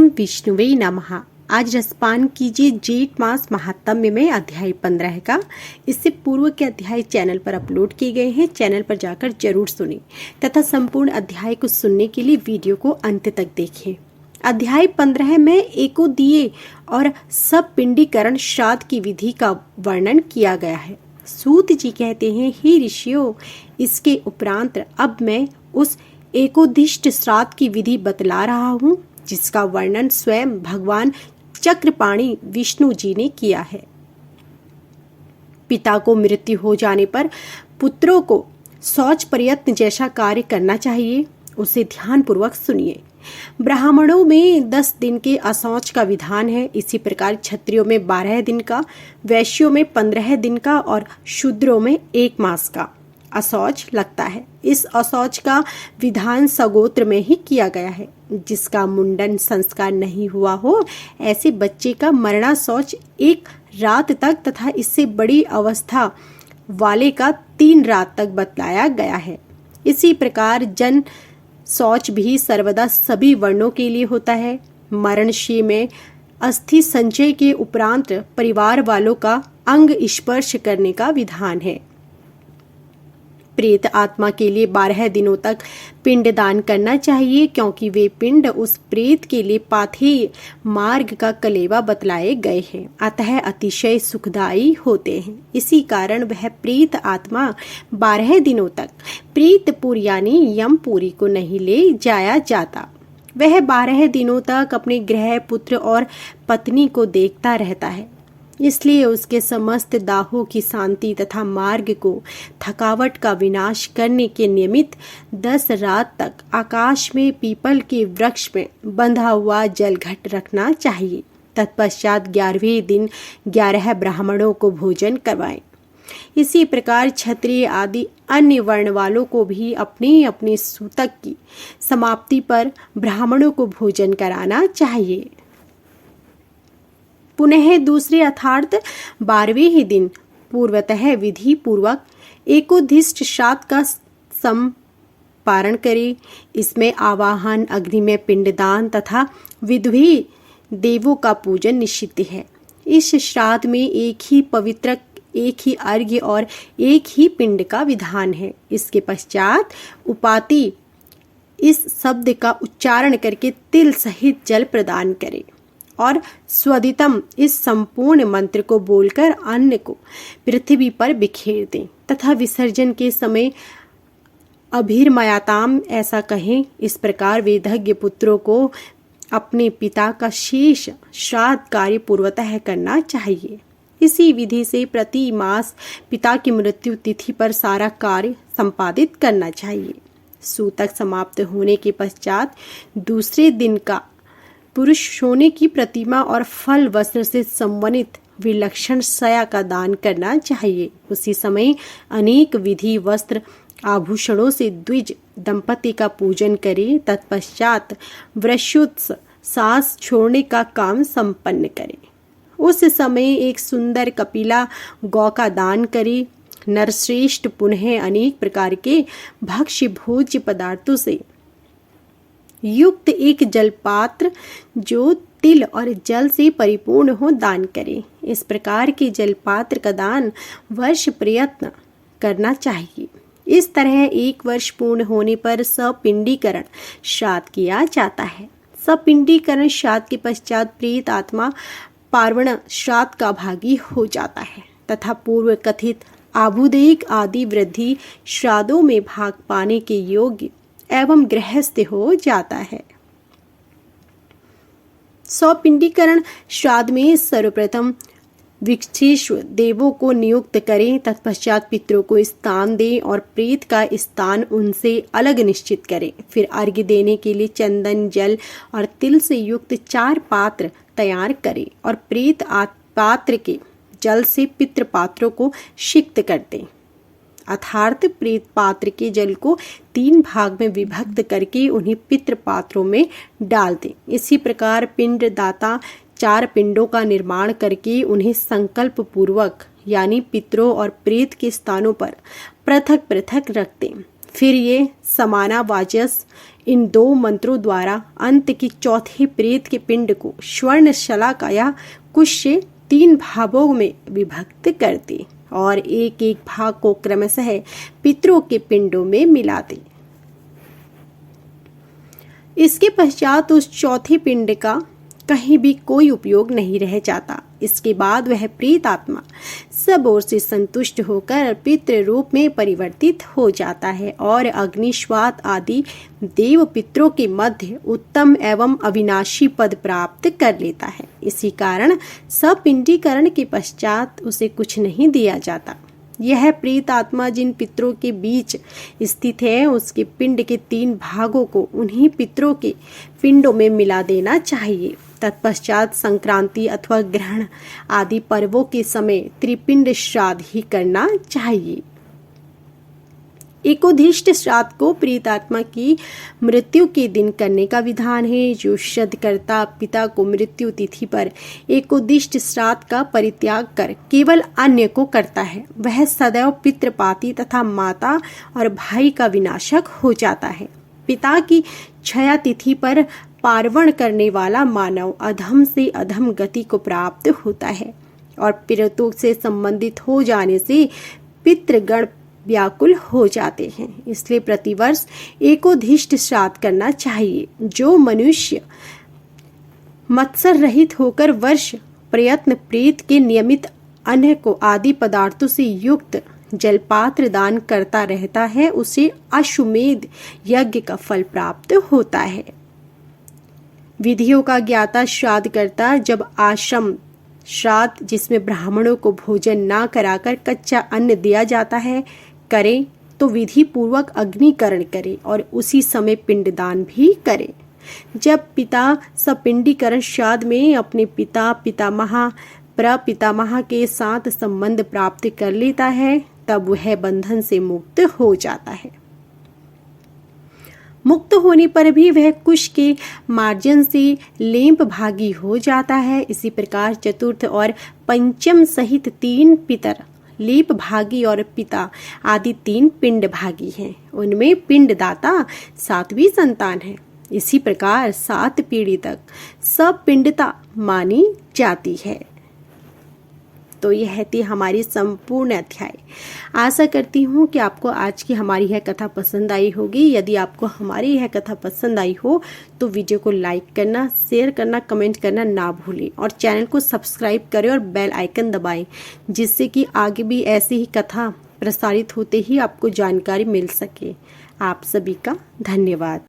विष्णुवे नमः। आज रसपान कीजिए जेठ मास महात्म्य में अध्याय 15 का। इससे पूर्व के अध्याय चैनल पर अपलोड किए गए हैं, चैनल पर जाकर जरूर सुनें तथा संपूर्ण अध्याय को सुनने के लिए वीडियो को अंत तक देखें। अध्याय 15 में एकोदिये और सब पिंडीकरण श्राद्ध की विधि का वर्णन किया गया है। सूत जी कहते हैं, हे ऋषियों, इसके उपरांत अब मैं उस एकोदिष्ट श्राद्ध की विधि बतला रहा हूँ जिसका वर्णन स्वयं भगवान चक्रपाणि विष्णु जी ने किया है। पिता को मृत्यु हो जाने पर पुत्रों को शौच प्रयत्न जैसा कार्य करना चाहिए, उसे ध्यान पूर्वक सुनिए। ब्राह्मणों में 10 दिन के अशौच का विधान है। इसी प्रकार क्षत्रियों में 12 दिन का, वैश्यों में 15 दिन का और शूद्रों में 1 मास का अशौच लगता है। इस अशौच का विधान सगोत्र में ही किया गया है। जिसका मुंडन संस्कार नहीं हुआ हो, ऐसे बच्चे का मरणा शौच 1 रात तक तथा इससे बड़ी अवस्था वाले का 3 रात तक बतलाया गया है। इसी प्रकार जन शौच भी सर्वदा सभी वर्णों के लिए होता है। मरणशीय में अस्थि संचय के उपरांत परिवार वालों का अंग स्पर्श करने का विधान है। प्रेत आत्मा के लिए 12 दिनों तक पिंड दान करना चाहिए, क्योंकि वे पिंड उस प्रेत के लिए पाथेय मार्ग का कलेवा बतलाए गए हैं, अतः अतिशय सुखदायी होते हैं। इसी कारण वह प्रेत आत्मा 12 दिनों तक प्रेतपुर यानी यमपुरी को नहीं ले जाया जाता। वह 12 दिनों तक अपने गृह, पुत्र और पत्नी को देखता रहता है। इसलिए उसके समस्त दाहों की शांति तथा मार्ग को थकावट का विनाश करने के निमित्त 10 रात तक आकाश में पीपल के वृक्ष में बंधा हुआ जलघट रखना चाहिए। तत्पश्चात 11वें दिन 11 ब्राह्मणों को भोजन करवाएं। इसी प्रकार क्षत्रिय आदि अन्य वर्ण वालों को भी अपनी अपनी सूतक की समाप्ति पर ब्राह्मणों को भोजन कराना चाहिए। पुनः दूसरे अर्थात 12वें ही दिन पूर्वतः विधि पूर्वक एकोदिष्ट श्राद्ध का संपारण करे। इसमें आवाहन, अग्नि में पिंडदान तथा विधि देवों का पूजन निषिद्ध है। इस श्राद्ध में एक ही पवित्र, एक ही अर्घ्य और एक ही पिंड का विधान है। इसके पश्चात उपाति इस शब्द का उच्चारण करके तिल सहित जल प्रदान करे और स्वदितम इस संपूर्ण मंत्र को बोलकर अन्न को पृथ्वी पर बिखेर दें तथा विसर्जन के समय अभिर्मयाताम ऐसा कहें। इस प्रकार वेदज्ञ पुत्रों को अपने पिता का शेष श्राद्ध कार्य पूर्वतः करना चाहिए। इसी विधि से प्रति मास पिता की मृत्यु तिथि पर सारा कार्य संपादित करना चाहिए। सूतक समाप्त होने के पश्चात दूसरे दिन का पुरुष सोने की प्रतिमा और फल वस्त्र से संवनित विलक्षण शया का दान करना चाहिए। उसी समय अनेक विधि वस्त्र आभूषणों से द्विज दंपति का पूजन करे। तत्पश्चात वृषोत्स सांस छोड़ने का काम संपन्न करे। उस समय एक सुंदर कपिला गौ का दान करे। नरश्रेष्ठ पुनः अनेक प्रकार के भक्ष्य भोज्य पदार्थों से युक्त एक जलपात्र जो तिल और जल से परिपूर्ण हो दान करे। इस प्रकार के जलपात्र का दान वर्ष प्रयत्न करना चाहिए। इस तरह 1 वर्ष पूर्ण होने पर सपिंडीकरण श्राद्ध किया जाता है। सपिंडीकरण श्राद्ध के पश्चात प्रेत आत्मा पार्वण श्राद्ध का भागी हो जाता है तथा पूर्व कथित आभुदेयक आदि वृद्धि श्राद्धों में भाग पाने के योग्य एवं गृहस्थ हो जाता है। सौपिंडीकरण श्राद्ध में सर्वप्रथम विक्षेश्व देवों को नियुक्त करें। तत्पश्चात पितरों को स्थान दें और प्रेत का स्थान उनसे अलग निश्चित करें। फिर अर्घ्य देने के लिए चंदन, जल और तिल से युक्त 4 पात्र तैयार करें और प्रेत पात्र के जल से पितृ पात्रों को सिक्त कर दें। अर्थात प्रेत पात्र के जल को 3 भाग में विभक्त करके उन्हें पितृ पात्रों में डाल दें। इसी प्रकार पिंड दाता 4 पिंडों का निर्माण करके उन्हें संकल्प पूर्वक यानी पितरों और प्रेत के स्थानों पर पृथक पृथक रख दें। फिर ये समानावाजस इन 2 मंत्रों द्वारा अंत की चौथे प्रेत के पिंड को स्वर्ण शलाका या कुश से 3 भागों में विभक्त कर दे और एक एक भाग को क्रमशः पितरों के पिंडों में मिला दे। इसके पश्चात उस चौथे पिंड का कहीं भी कोई उपयोग नहीं रह जाता। इसके बाद वह प्रेत आत्मा सब ओर से संतुष्ट होकर पितृ रूप में परिवर्तित हो जाता है और अग्निश्वात आदि देव पितरों के मध्य उत्तम एवं अविनाशी पद प्राप्त कर लेता है। इसी कारण सपिंडीकरण के पश्चात उसे कुछ नहीं दिया जाता। यह प्रेत आत्मा जिन पितरों के बीच स्थित है उसके पिंड के 3 भागों को उन्हीं पितरों के पिंडों में मिला देना चाहिए। तत्पश्चात संक्रांति अथवा ग्रहण आदि पर्वों के समय त्रिपिंड श्राद्ध ही करना चाहिए। एकोदिष्ट श्राद्ध को प्रेत आत्मा की मृत्यु के दिन करने का विधान है। जो श्राद्धकर्ता पिता को मृत्यु तिथि पर एकोदिष्ट श्राद्ध का परित्याग कर केवल अन्य को करता है वह सदैव पितृपाती तथा माता और भाई का विनाशक हो जाता है। पिता की क्षया तिथि पर पार्वण करने वाला मानव अधम से अधम गति को प्राप्त होता है और पितरों से संबंधित हो जाने से पितृगण व्याकुल हो जाते हैं। इसलिए प्रतिवर्ष एकोदिष्ट श्राद्ध करना चाहिए। जो मनुष्य मत्सर रहित होकर वर्ष प्रयत्न प्रेत के नियमित अन्न को आदि पदार्थों से युक्त जलपात्र दान करता रहता है उसे अश्वमेध यज्ञ का फल प्राप्त होता है। विधियों का ज्ञाता श्राद्ध करता जब आश्रम श्राद्ध जिसमें ब्राह्मणों को भोजन ना कराकर कच्चा अन्न दिया जाता है करे तो विधि पूर्वक अग्निकरण करे और उसी समय पिंडदान भी करे। जब पिता सपिंडीकरण श्राद्ध में अपने पिता पितामह प्रपितामह के साथ संबंध प्राप्त कर लेता है तब वह बंधन से मुक्त हो जाता है। मुक्त होने पर भी वह कुश के मार्जन से लेम्प भागी हो जाता है। इसी प्रकार चतुर्थ और पंचम सहित 3 पितर लेप भागी और पिता आदि 3 पिंड भागी हैं। उनमें पिंडदाता 7वीं संतान है। इसी प्रकार 7 पीढ़ी तक सब पिंडता मानी जाती है। तो यह थी हमारी संपूर्ण अध्याय। आशा करती हूँ कि आपको आज की हमारी यह कथा पसंद आई होगी। यदि आपको हमारी यह कथा पसंद आई हो तो वीडियो को लाइक करना, शेयर करना, कमेंट करना ना भूलें और चैनल को सब्सक्राइब करें और बेल आइकन दबाएं जिससे कि आगे भी ऐसी ही कथा प्रसारित होते ही आपको जानकारी मिल सके। आप सभी का धन्यवाद।